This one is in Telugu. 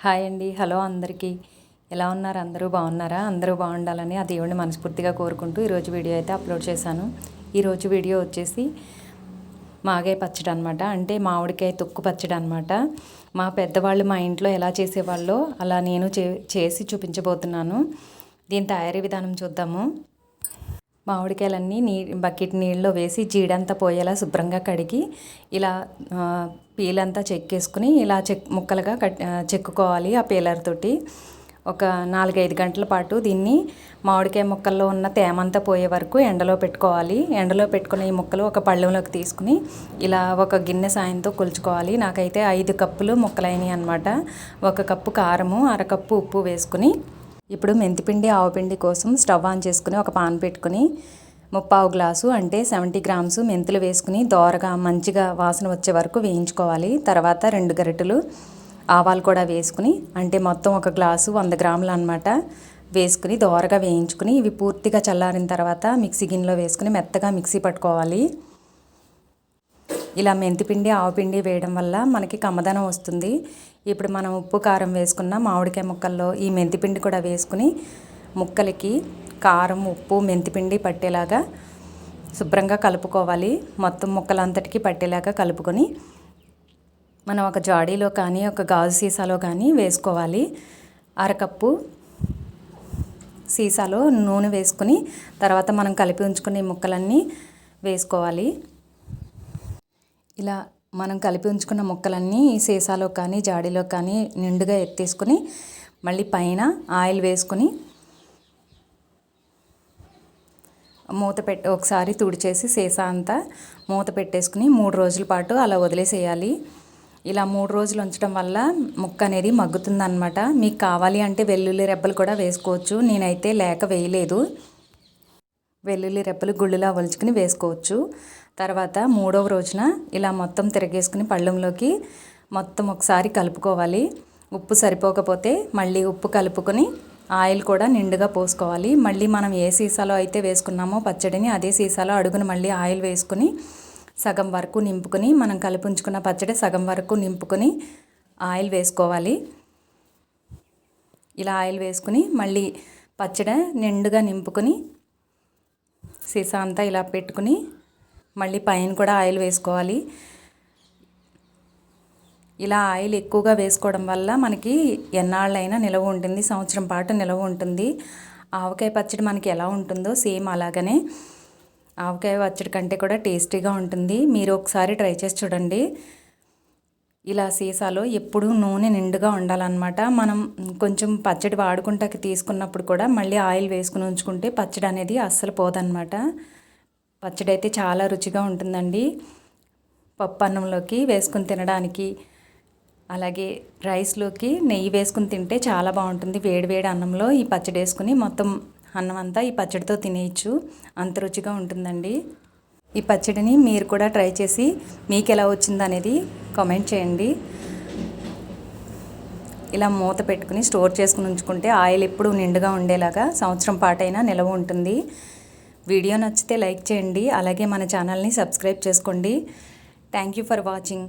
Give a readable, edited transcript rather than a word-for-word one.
హాయ్ అండి. హలో అందరికీ. ఎలా ఉన్నారు? అందరూ బాగున్నారా? అందరూ బాగుండాలని ఆ దేవుడిని మనస్ఫూర్తిగా కోరుకుంటూ ఈరోజు వీడియో అయితే అప్లోడ్ చేశాను. ఈరోజు వీడియో వచ్చేసి మాగాయ పచ్చడి అనమాట. అంటే మామిడికాయ తొక్కు పచ్చడి అనమాట. మా పెద్దవాళ్ళు మా ఇంట్లో ఎలా చేసేవాళ్ళో అలా నేను చేసి చూపించబోతున్నాను. దీని తయారీ విధానం చూద్దాము. మామిడికాయలన్నీ బకెట్ నీళ్ళలో వేసి జీడంతా పోయేలా శుభ్రంగా కడిగి ఇలా పీలంతా చెక్కేసుకుని ఇలా ముక్కలుగా చెక్కుకోవాలి. ఆ పీలర్ తోటి ఒక 4-5 గంటల పాటు దీన్ని మామిడికాయ ముక్కల్లో ఉన్న తేమంతా పోయే వరకు ఎండలో పెట్టుకోవాలి. ఎండలో పెట్టుకున్న ఈ ముక్కలు ఒక పళ్ళెంలోకి తీసుకుని ఇలా ఒక గిన్నె సాయంతో కొలుచుకోవాలి. నాకైతే 5 కప్పులు ముక్కలైనవి అనమాట. 1 కప్పు కారము, 1/2 కప్పు ఉప్పు వేసుకుని ఇప్పుడు మెంతిపిండి ఆవపిండి కోసం స్టవ్ ఆన్ చేసుకుని ఒక పాన్ పెట్టుకుని 3/4 గ్లాసు అంటే 70 గ్రామ్స్ మెంతులు వేసుకుని దోరగా మంచిగా వాసన వచ్చే వరకు వేయించుకోవాలి. తర్వాత 2 గరిటెలు ఆవాలు కూడా వేసుకుని అంటే మొత్తం 1 గ్లాసు 100 గ్రాములు అనమాట వేసుకుని దోరగా వేయించుకుని ఇవి పూర్తిగా చల్లారిన తర్వాత మిక్సీ గిన్నెలో వేసుకుని మెత్తగా మిక్సీ పట్టుకోవాలి. ఇలా మెంతిపిండి ఆవపిండి వేయడం వల్ల మనకి కమ్మదనం వస్తుంది. ఇప్పుడు మనం ఉప్పు కారం వేసుకున్న మామిడికాయ ముక్కల్లో ఈ మెంతిపిండి కూడా వేసుకుని ముక్కలకి కారం ఉప్పు మెంతిపిండి పట్టేలాగా శుభ్రంగా కలుపుకోవాలి. మొత్తం ముక్కలంతటికి పట్టేలాగా కలుపుకొని మనం ఒక జాడీలో కానీ ఒక గాజు సీసాలో కానీ వేసుకోవాలి. 1/2 కప్పు సీసాలో నూనె వేసుకుని తర్వాత మనం కలిపి ఉంచుకునే ముక్కలన్నీ వేసుకోవాలి. ఇలా మనం కలిపి ఉంచుకున్న ముక్కలన్నీ సీసాలో కానీ జాడీలో కానీ నిండుగా ఎత్తేసుకుని మళ్ళీ పైన ఆయిల్ వేసుకుని మూత పెట్టి ఒకసారి తుడిచేసి సీసా అంతా మూత పెట్టేసుకుని 3 రోజుల పాటు అలా వదిలేసేయాలి. ఇలా 3 రోజులు ఉంచడం వల్ల ముక్క అనేది మగ్గుతుందన్నమాట. మీకు కావాలి అంటే వెల్లుల్లి రెబ్బలు కూడా వేసుకోవచ్చు. నేనైతే లేక వేయలేదు. వెల్లుల్లి రెబ్బలు గుళ్ళులా ఒలుచుకుని వేసుకోవచ్చు. తర్వాత 3వ రోజున ఇలా మొత్తం తిరగేసుకుని పళ్ళెంలోకి మొత్తం ఒకసారి కలుపుకోవాలి. ఉప్పు సరిపోకపోతే మళ్ళీ ఉప్పు కలుపుకొని ఆయిల్ కూడా నిండుగా పోసుకోవాలి. మళ్ళీ మనం ఏ సీసాలో అయితే వేసుకున్నామో పచ్చడిని అదే సీసాలో అడుగున మళ్ళీ ఆయిల్ వేసుకుని సగం వరకు నింపుకొని మనం కలిపి ఉంచుకున్న పచ్చడి సగం వరకు నింపుకొని ఆయిల్ వేసుకోవాలి. ఇలా ఆయిల్ వేసుకుని మళ్ళీ పచ్చడి నిండుగా నింపుకొని సీసా అంతా ఇలా పెట్టుకుని మళ్ళీ పైన కూడా ఆయిల్ వేసుకోవాలి. ఇలా ఆయిల్ ఎక్కువగా వేసుకోవడం వల్ల మనకి ఎన్నాళ్ళైనా నిలవ ఉంటుంది, సంవత్సరం పాటు నిలవ ఉంటుంది. ఆవకాయ పచ్చడి మనకి ఎలా ఉంటుందో సేమ్ అలాగనే ఆవకాయ పచ్చడి కంటే కూడా టేస్టీగా ఉంటుంది. మీరు ఒకసారి ట్రై చేసి చూడండి. ఇలా సీసాలో ఎప్పుడూ నూనె నిండుగా ఉండాలన్నమాట. మనం కొంచెం పచ్చడి వాడుకుంటాకి తీసుకున్నప్పుడు కూడా మళ్ళీ ఆయిల్ వేసుకుని ఉంచుకుంటే పచ్చడి అనేది అస్సలు పోదన్నమాట. పచ్చడి అయితే చాలా రుచిగా ఉంటుందండి. పప్పు అన్నంలోకి వేసుకుని తినడానికి, అలాగే రైస్లోకి నెయ్యి వేసుకుని తింటే చాలా బాగుంటుంది. వేడివేడి అన్నంలో ఈ పచ్చడి వేసుకుని మొత్తం అన్నం అంతా ఈ పచ్చడితో తినేయచ్చు. అంత రుచిగా ఉంటుందండి. ఈ పచ్చడిని మీరు కూడా ట్రై చేసి మీకు ఎలా వచ్చింది అనేది కామెంట్ చేయండి. ఇలా మూత పెట్టుకుని స్టోర్ చేసుకుని ఉంచుకుంటే ఆయిల్ ఎప్పుడు నిండుగా ఉండేలాగా సంవత్సరం పాటైనా నిలవ ఉంటుంది. వీడియో నచ్చితే లైక్ చేయండి. అలాగే మన ఛానల్ని సబ్స్క్రైబ్ చేసుకోండి. Thank you for watching.